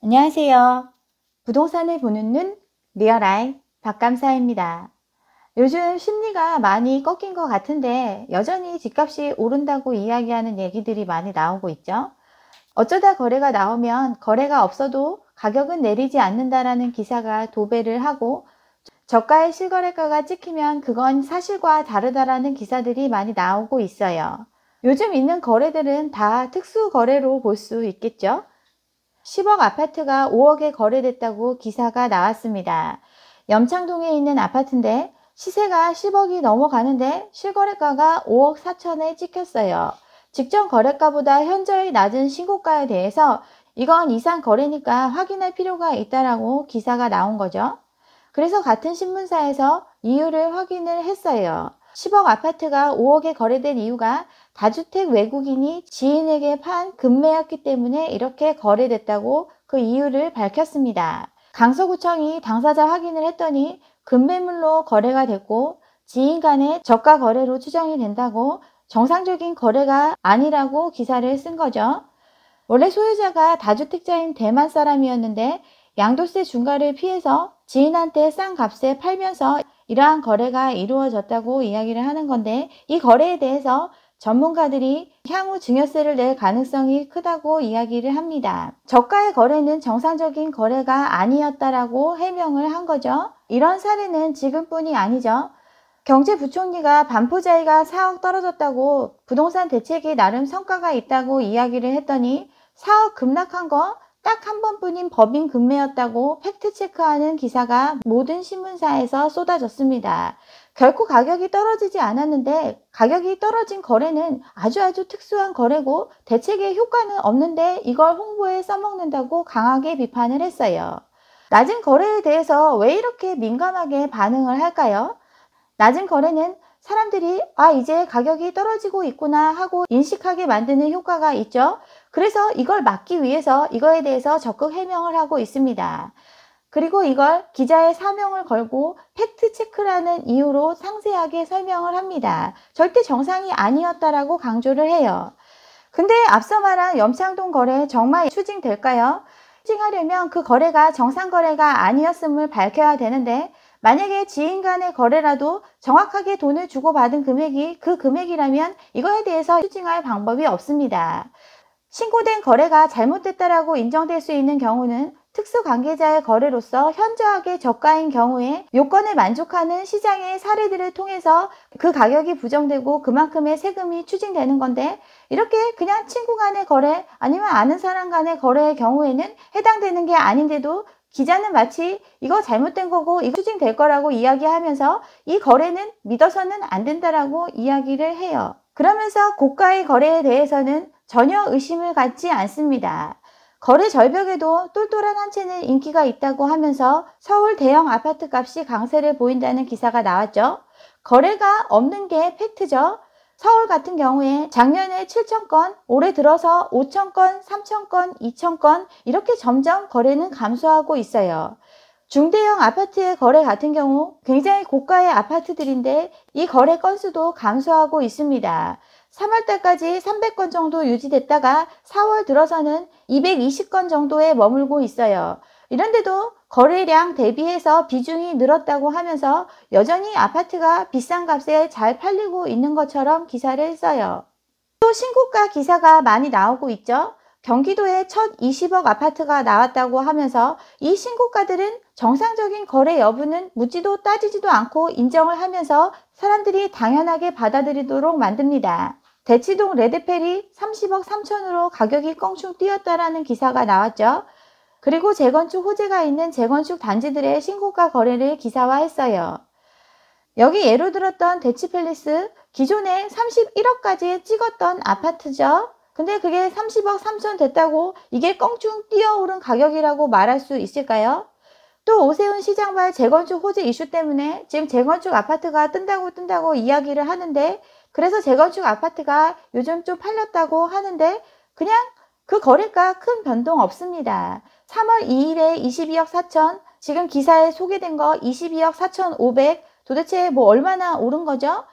안녕하세요. 부동산을 보는 눈 리얼아이 박감사입니다. 요즘 심리가 많이 꺾인 것 같은데 여전히 집값이 오른다고 이야기하는 얘기들이 많이 나오고 있죠. 어쩌다 거래가 나오면 거래가 없어도 가격은 내리지 않는다라는 기사가 도배를 하고 저가의 실거래가가 찍히면 그건 사실과 다르다라는 기사들이 많이 나오고 있어요. 요즘 있는 거래들은 다 특수 거래로 볼 수 있겠죠. 10억 아파트가 5억에 거래됐다고 기사가 나왔습니다. 염창동에 있는 아파트인데 시세가 10억이 넘어가는데 실거래가가 5억 4천에 찍혔어요. 직전 거래가보다 현저히 낮은 신고가에 대해서 이건 이상 거래니까 확인할 필요가 있다라고 기사가 나온 거죠. 그래서 같은 신문사에서 이유를 확인을 했어요. 10억 아파트가 5억에 거래된 이유가 다주택 외국인이 지인에게 판 금매였기 때문에 이렇게 거래됐다고 그 이유를 밝혔습니다. 강서구청이 당사자 확인을 했더니 금매물로 거래가 됐고 지인 간의 저가 거래로 추정이 된다고 정상적인 거래가 아니라고 기사를 쓴 거죠. 원래 소유자가 다주택자인 대만 사람이었는데 양도세 중과를 피해서 지인한테 싼 값에 팔면서 이러한 거래가 이루어졌다고 이야기를 하는 건데 이 거래에 대해서 전문가들이 향후 증여세를 낼 가능성이 크다고 이야기를 합니다. 저가의 거래는 정상적인 거래가 아니었다라고 해명을 한 거죠. 이런 사례는 지금뿐이 아니죠. 경제부총리가 반포자이가 4억 떨어졌다고 부동산 대책이 나름 성과가 있다고 이야기를 했더니 4억 급락한 거 딱 한 번뿐인 법인 금매였다고 팩트체크하는 기사가 모든 신문사에서 쏟아졌습니다. 결코 가격이 떨어지지 않았는데 가격이 떨어진 거래는 아주 특수한 거래고 대책의 효과는 없는데 이걸 홍보에 써먹는다고 강하게 비판을 했어요. 낮은 거래에 대해서 왜 이렇게 민감하게 반응을 할까요? 낮은 거래는 사람들이 이제 가격이 떨어지고 있구나 하고 인식하게 만드는 효과가 있죠. 그래서 이걸 막기 위해서 이거에 대해서 적극 해명을 하고 있습니다. 그리고 이걸 기자의 사명을 걸고 팩트체크라는 이유로 상세하게 설명을 합니다. 절대 정상이 아니었다라고 강조를 해요. 근데 앞서 말한 염창동 거래 정말 추징될까요? 추징하려면 그 거래가 정상 거래가 아니었음을 밝혀야 되는데 만약에 지인 간의 거래라도 정확하게 돈을 주고받은 금액이 그 금액이라면 이거에 대해서 추징할 방법이 없습니다. 신고된 거래가 잘못됐다라고 인정될 수 있는 경우는 특수관계자의 거래로서 현저하게 저가인 경우에 요건을 만족하는 시장의 사례들을 통해서 그 가격이 부정되고 그만큼의 세금이 추징되는 건데 이렇게 그냥 친구 간의 거래 아니면 아는 사람 간의 거래의 경우에는 해당되는 게 아닌데도 기자는 마치 이거 잘못된 거고 이거 추징될 거라고 이야기하면서 이 거래는 믿어서는 안 된다라고 이야기를 해요. 그러면서 고가의 거래에 대해서는 전혀 의심을 갖지 않습니다. 거래 절벽에도 똘똘한 한 채는 인기가 있다고 하면서 서울 대형 아파트 값이 강세를 보인다는 기사가 나왔죠. 거래가 없는 게 팩트죠. 서울 같은 경우에 작년에 7,000건, 올해 들어서 5,000건, 3,000건, 2,000건 이렇게 점점 거래는 감소하고 있어요. 중대형 아파트의 거래 같은 경우 굉장히 고가의 아파트들인데 이 거래 건수도 감소하고 있습니다. 3월달까지 300건 정도 유지됐다가 4월 들어서는 220건 정도에 머물고 있어요. 이런데도 거래량 대비해서 비중이 늘었다고 하면서 여전히 아파트가 비싼 값에 잘 팔리고 있는 것처럼 기사를 써요. 또 신고가 기사가 많이 나오고 있죠. 경기도에 첫 20억 아파트가 나왔다고 하면서 이 신고가들은 정상적인 거래 여부는 묻지도 따지지도 않고 인정을 하면서 사람들이 당연하게 받아들이도록 만듭니다. 대치동 레드펠이 30억 3천으로 가격이 껑충 뛰었다라는 기사가 나왔죠. 그리고 재건축 호재가 있는 재건축 단지들의 신고가 거래를 기사화했어요. 여기 예로 들었던 대치팰리스 기존에 31억까지 찍었던 아파트죠. 근데 그게 30억 3천 됐다고 이게 껑충 뛰어오른 가격이라고 말할 수 있을까요? 또 오세훈 시장발 재건축 호재 이슈 때문에 지금 재건축 아파트가 뜬다고 이야기를 하는데 그래서 재건축 아파트가 요즘 좀 팔렸다고 하는데 그냥 그 거래가 큰 변동 없습니다. 3월 2일에 22억 4천, 지금 기사에 소개된 거 22억 4,500, 도대체 뭐 얼마나 오른 거죠?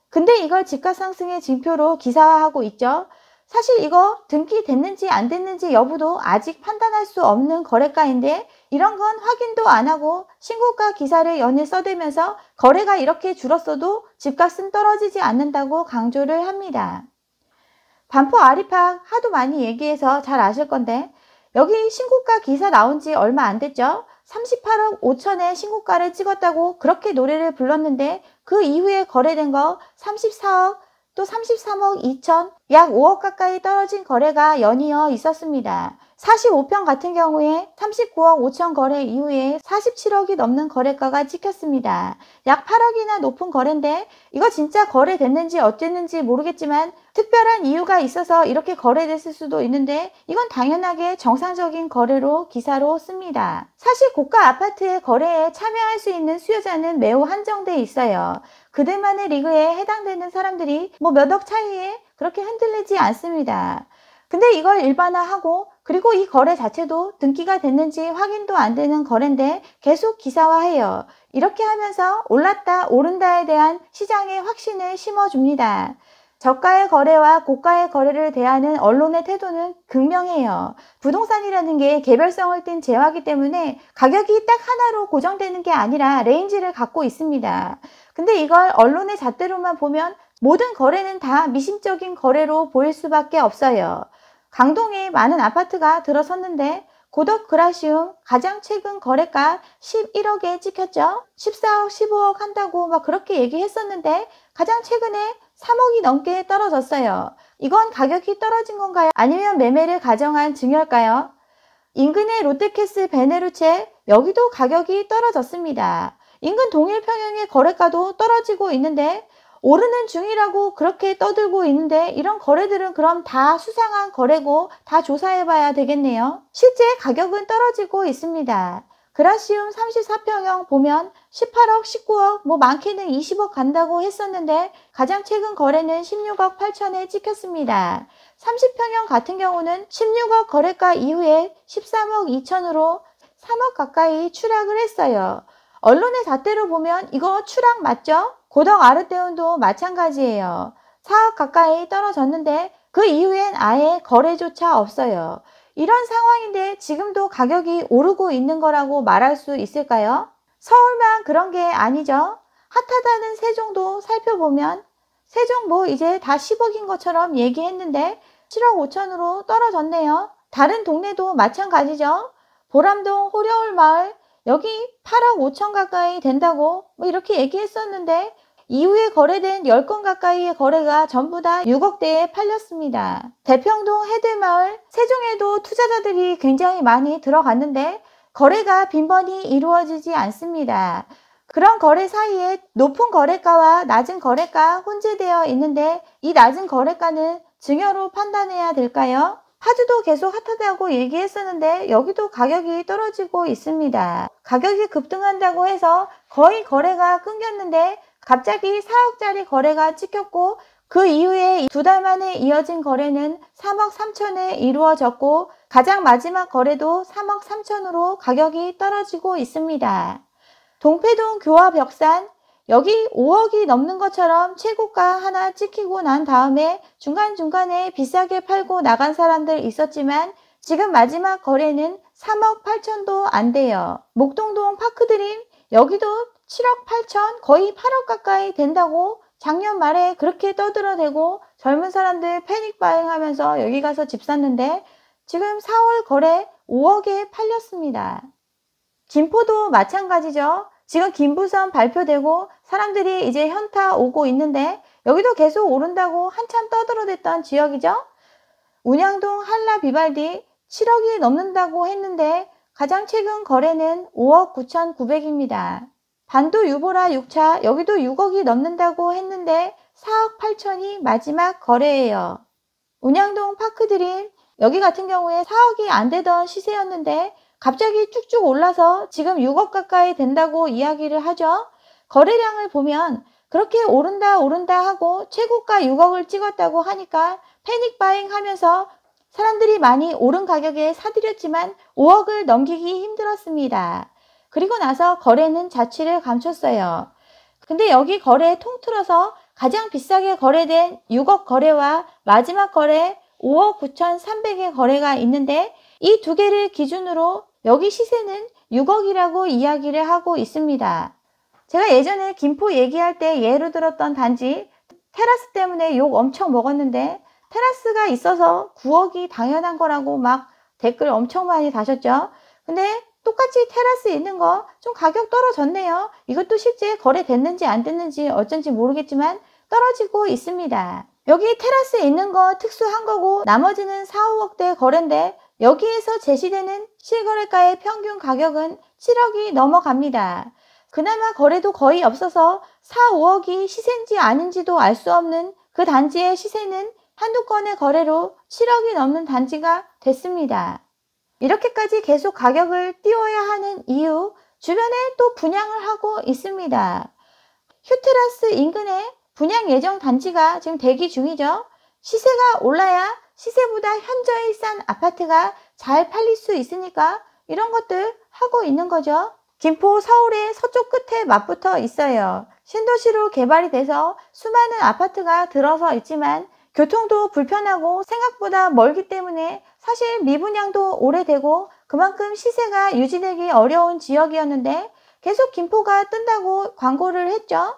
근데 이걸 집값 상승의 징표로 기사화하고 있죠. 사실 이거 등기됐는지 안 됐는지 여부도 아직 판단할 수 없는 거래가인데 이런 건 확인도 안 하고 신고가 기사를 연일 써대면서 거래가 이렇게 줄었어도 집값은 떨어지지 않는다고 강조를 합니다. 반포 아리팍 하도 많이 얘기해서 잘 아실 건데 여기 신고가 기사 나온 지 얼마 안 됐죠? 38억 5천에 신고가를 찍었다고 그렇게 노래를 불렀는데 그 이후에 거래된 거 34억 또 33억 2천 약 5억 가까이 떨어진 거래가 연이어 있었습니다. 45평 같은 경우에 39억 5천 거래 이후에 47억이 넘는 거래가가 찍혔습니다. 약 8억이나 높은 거래인데 이거 진짜 거래됐는지 어땠는지 모르겠지만 특별한 이유가 있어서 이렇게 거래됐을 수도 있는데 이건 당연하게 정상적인 거래로 기사로 씁니다. 사실 고가 아파트의 거래에 참여할 수 있는 수요자는 매우 한정돼 있어요. 그들만의 리그에 해당되는 사람들이 몇 억 차이에 그렇게 흔들리지 않습니다. 근데 이걸 일반화하고 그리고 이 거래 자체도 등기가 됐는지 확인도 안 되는 거래인데 계속 기사화해요. 이렇게 하면서 올랐다 오른다에 대한 시장의 확신을 심어줍니다. 저가의 거래와 고가의 거래를 대하는 언론의 태도는 극명해요. 부동산이라는 게 개별성을 띤 재화이기 때문에 가격이 딱 하나로 고정되는 게 아니라 레인지를 갖고 있습니다. 근데 이걸 언론의 잣대로만 보면 모든 거래는 다 미심적인 거래로 보일 수밖에 없어요. 강동에 많은 아파트가 들어섰는데 고덕 그라시움 가장 최근 거래가 11억에 찍혔죠. 14억, 15억 한다고 그렇게 얘기했었는데 가장 최근에 3억이 넘게 떨어졌어요. 이건 가격이 떨어진 건가요? 아니면 매매를 가정한 증여일까요? 인근의 롯데캐슬 베네루체 여기도 가격이 떨어졌습니다. 인근 동일평형의 거래가도 떨어지고 있는데 오르는 중이라고 그렇게 떠들고 있는데 이런 거래들은 그럼 다 수상한 거래고 다 조사해봐야 되겠네요. 실제 가격은 떨어지고 있습니다. 그라시움 34평형 보면 18억, 19억, 많게는 20억 간다고 했었는데 가장 최근 거래는 16억 8천에 찍혔습니다. 30평형 같은 경우는 16억 거래가 이후에 13억 2천으로 3억 가까이 추락을 했어요. 언론의 잣대로 보면 이거 추락 맞죠? 고덕 아르테온도 마찬가지예요. 4억 가까이 떨어졌는데 그 이후엔 아예 거래조차 없어요. 이런 상황인데 지금도 가격이 오르고 있는 거라고 말할 수 있을까요? 서울만 그런 게 아니죠. 핫하다는 세종도 살펴보면 세종 이제 다 10억인 것처럼 얘기했는데 7억 5천으로 떨어졌네요. 다른 동네도 마찬가지죠. 보람동 호려울마을 여기 8억 5천 가까이 된다고 이렇게 얘기했었는데 이후에 거래된 10건 가까이의 거래가 전부 다 6억대에 팔렸습니다. 대평동 해들마을, 세종에도 투자자들이 굉장히 많이 들어갔는데 거래가 빈번히 이루어지지 않습니다. 그런 거래 사이에 높은 거래가와 낮은 거래가 혼재되어 있는데 이 낮은 거래가는 증여로 판단해야 될까요? 파주도 계속 핫하다고 얘기했었는데 여기도 가격이 떨어지고 있습니다. 가격이 급등한다고 해서 거의 거래가 끊겼는데 갑자기 4억짜리 거래가 찍혔고 그 이후에 2달 만에 이어진 거래는 3억 3천에 이루어졌고 가장 마지막 거래도 3억 3천으로 가격이 떨어지고 있습니다. 동패동 교화 벽산 여기 5억이 넘는 것처럼 최고가 하나 찍히고 난 다음에 중간중간에 비싸게 팔고 나간 사람들 있었지만 지금 마지막 거래는 3억 8천도 안 돼요. 목동동 파크드림 여기도 7억 8천 거의 8억 가까이 된다고 작년 말에 그렇게 떠들어대고 젊은 사람들 패닉 바잉 하면서 여기 가서 집 샀는데 지금 4월 거래 5억에 팔렸습니다. 김포도 마찬가지죠. 지금 김부선 발표되고 사람들이 이제 현타 오고 있는데 여기도 계속 오른다고 한참 떠들어댔던 지역이죠. 운양동 한라 비발디 7억이 넘는다고 했는데 가장 최근 거래는 5억 9,900입니다. 반도 유보라 6차 여기도 6억이 넘는다고 했는데 4억 8천이 마지막 거래예요. 운양동 파크드림 여기 같은 경우에 4억이 안 되던 시세였는데 갑자기 쭉쭉 올라서 지금 6억 가까이 된다고 이야기를 하죠. 거래량을 보면 그렇게 오른다 하고 최고가 6억을 찍었다고 하니까 패닉 바잉 하면서 사람들이 많이 오른 가격에 사들였지만 5억을 넘기기 힘들었습니다. 그리고 나서 거래는 자취를 감췄어요. 근데 여기 거래 통틀어서 가장 비싸게 거래된 6억 거래와 마지막 거래 5억 9,300의 거래가 있는데 이 두 개를 기준으로 여기 시세는 6억이라고 이야기를 하고 있습니다. 제가 예전에 김포 얘기할 때 예로 들었던 단지 테라스 때문에 욕 엄청 먹었는데 테라스가 있어서 9억이 당연한 거라고 막 댓글 엄청 많이 다셨죠. 근데 똑같이 테라스 있는 거 좀 가격 떨어졌네요. 이것도 실제 거래됐는지 안 됐는지 어쩐지 모르겠지만 떨어지고 있습니다. 여기 테라스에 있는 거 특수한 거고 나머지는 4, 5억대 거래인데 여기에서 제시되는 실거래가의 평균 가격은 7억이 넘어갑니다. 그나마 거래도 거의 없어서 4, 5억이 시세인지 아닌지도 알 수 없는 그 단지의 시세는 한두 건의 거래로 7억이 넘는 단지가 됐습니다. 이렇게까지 계속 가격을 띄워야 하는 이유, 주변에 또 분양을 하고 있습니다. 휴테라스 인근에 분양 예정 단지가 지금 대기 중이죠. 시세가 올라야 시세보다 현저히 싼 아파트가 잘 팔릴 수 있으니까 이런 것들 하고 있는 거죠. 김포 서울의 서쪽 끝에 맞붙어 있어요. 신도시로 개발이 돼서 수많은 아파트가 들어서 있지만 교통도 불편하고 생각보다 멀기 때문에 사실 미분양도 오래되고 그만큼 시세가 유지되기 어려운 지역이었는데 계속 김포가 뜬다고 광고를 했죠.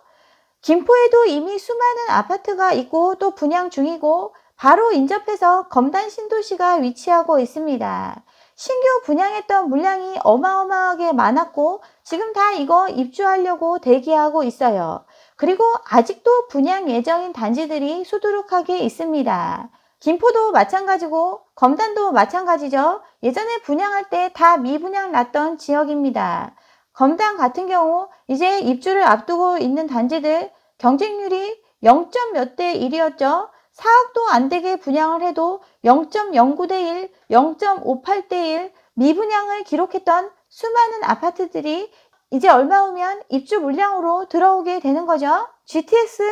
김포에도 이미 수많은 아파트가 있고 또 분양 중이고 바로 인접해서 검단 신도시가 위치하고 있습니다. 신규 분양했던 물량이 어마어마하게 많았고 지금 다 이거 입주하려고 대기하고 있어요. 그리고 아직도 분양 예정인 단지들이 수두룩하게 있습니다. 김포도 마찬가지고 검단도 마찬가지죠. 예전에 분양할 때 다 미분양 났던 지역입니다. 검단 같은 경우 이제 입주를 앞두고 있는 단지들 경쟁률이 0. 몇 대 1이었죠. 4억도 안 되게 분양을 해도 0.09 대 1, 0.58 대 1 미분양을 기록했던 수많은 아파트들이 이제 얼마 후면 입주 물량으로 들어오게 되는 거죠. GTX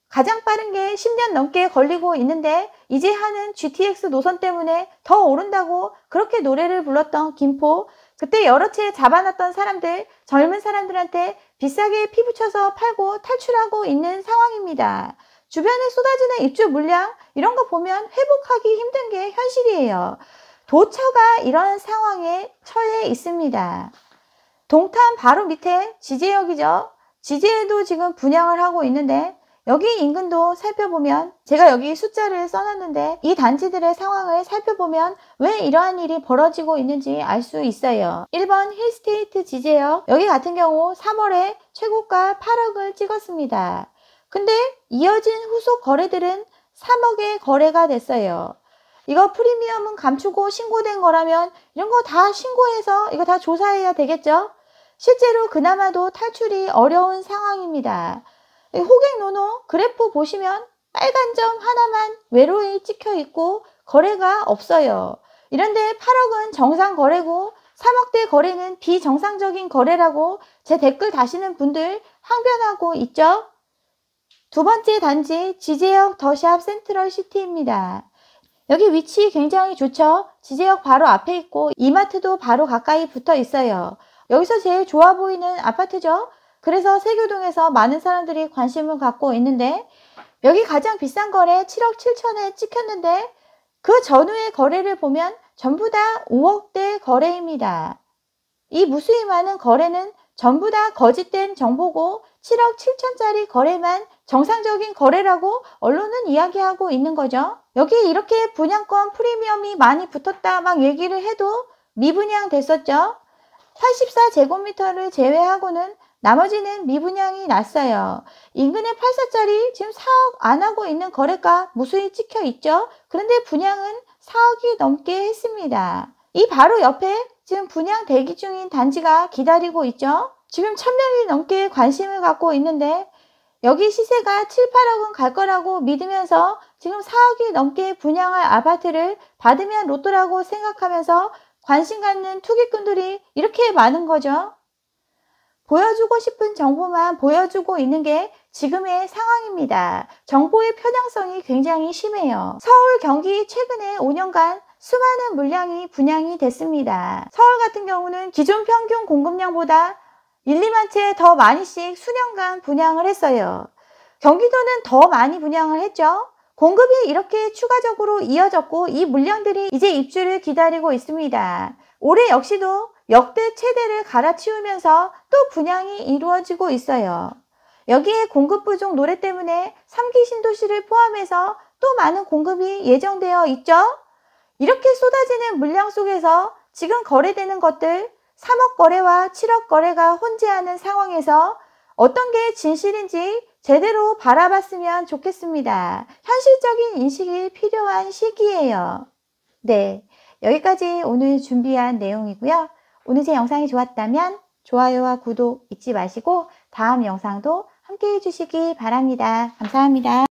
가장 빠른 게 10년 넘게 걸리고 있는데 이제 하는 GTX 노선 때문에 더 오른다고 그렇게 노래를 불렀던 김포. 그때 여러 채 잡아놨던 사람들, 젊은 사람들한테 비싸게 피붙여서 팔고 탈출하고 있는 상황입니다. 주변에 쏟아지는 입주 물량 이런 거 보면 회복하기 힘든 게 현실이에요. 도처가 이런 상황에 처해 있습니다. 동탄 바로 밑에 지제역이죠. 지제에도 지금 분양을 하고 있는데 여기 인근도 살펴보면 제가 여기 숫자를 써놨는데 이 단지들의 상황을 살펴보면 왜 이러한 일이 벌어지고 있는지 알 수 있어요. 1번 힐스테이트 지제역 여기 같은 경우 3월에 최고가 8억을 찍었습니다. 근데 이어진 후속 거래들은 3억의 거래가 됐어요. 이거 프리미엄은 감추고 신고된 거라면 이런 거 다 신고해서 이거 다 조사해야 되겠죠? 실제로 그나마도 탈출이 어려운 상황입니다. 호갱노노 그래프 보시면 빨간 점 하나만 외로이 찍혀 있고 거래가 없어요. 이런데 8억은 정상 거래고 3억대 거래는 비정상적인 거래라고 제 댓글 다시는 분들 항변하고 있죠. 두 번째 단지 지제역 더샵 센트럴시티입니다. 여기 위치 굉장히 좋죠. 지제역 바로 앞에 있고 이마트도 바로 가까이 붙어 있어요. 여기서 제일 좋아 보이는 아파트죠. 그래서 세교동에서 많은 사람들이 관심을 갖고 있는데 여기 가장 비싼 거래 7억 7천에 찍혔는데 그 전후의 거래를 보면 전부 다 5억대 거래입니다. 이 무수히 많은 거래는 전부 다 거짓된 정보고 7억 7천짜리 거래만 정상적인 거래라고 언론은 이야기하고 있는 거죠. 여기 이렇게 분양권 프리미엄이 많이 붙었다 막 얘기를 해도 미분양 됐었죠. 84제곱미터를 제외하고는 나머지는 미분양이 났어요. 인근에 84짜리 지금 4억 안 하고 있는 거래가 무수히 찍혀 있죠. 그런데 분양은 4억이 넘게 했습니다. 이 바로 옆에 지금 분양 대기 중인 단지가 기다리고 있죠. 지금 1000명이 넘게 관심을 갖고 있는데 여기 시세가 7, 8억은 갈 거라고 믿으면서 지금 4억이 넘게 분양할 아파트를 받으면 로또라고 생각하면서 관심 갖는 투기꾼들이 이렇게 많은 거죠. 보여주고 싶은 정보만 보여주고 있는 게 지금의 상황입니다. 정보의 편향성이 굉장히 심해요. 서울, 경기 최근에 5년간 수많은 물량이 분양이 됐습니다. 서울 같은 경우는 기존 평균 공급량보다 1, 2만 채 더 많이씩 수년간 분양을 했어요. 경기도는 더 많이 분양을 했죠. 공급이 이렇게 추가적으로 이어졌고 이 물량들이 이제 입주를 기다리고 있습니다. 올해 역시도 역대 최대를 갈아치우면서 또 분양이 이루어지고 있어요. 여기에 공급 부족 노래 때문에 3기 신도시를 포함해서 또 많은 공급이 예정되어 있죠. 이렇게 쏟아지는 물량 속에서 지금 거래되는 것들 3억 거래와 7억 거래가 혼재하는 상황에서 어떤 게 진실인지 제대로 바라봤으면 좋겠습니다. 현실적인 인식이 필요한 시기예요. 네, 여기까지 오늘 준비한 내용이고요. 오늘 제 영상이 좋았다면 좋아요와 구독 잊지 마시고 다음 영상도 함께 해주시기 바랍니다. 감사합니다.